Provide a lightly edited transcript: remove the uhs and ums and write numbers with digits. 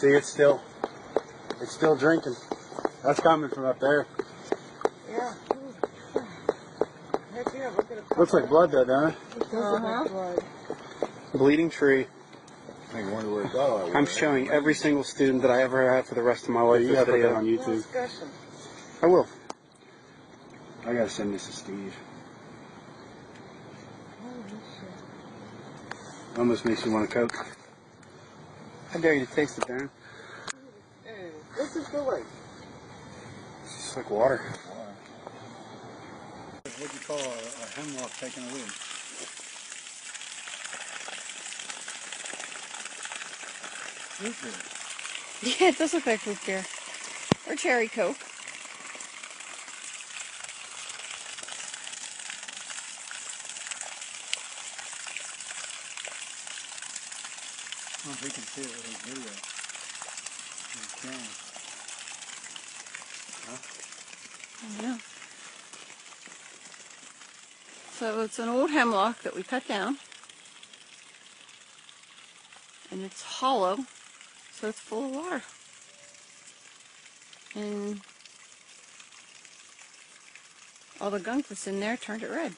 See, it's still drinking. That's coming from up there. Yeah. Heck yeah, look at it. Looks like blood though, doesn't it? It does look like blood. Bleeding tree. I wonder where it got. I'm showing every single student that I ever had for the rest of my life You this gotta put video. that on YouTube. Discussion. I will. I gotta send this to Steve. Holy shit. Almost makes you want to Coke. I dare you to taste it, Darren. Hey, what's it feel like? It's just like water. What do you call a hemlock taking a lead? Root beer. Yeah, it does look like root beer. Or cherry Coke. I don't know if you can see it with this video. You can. I know. So it's an old hemlock that we cut down. And it's hollow, so it's full of water. And all the gunk that's in there turned it red.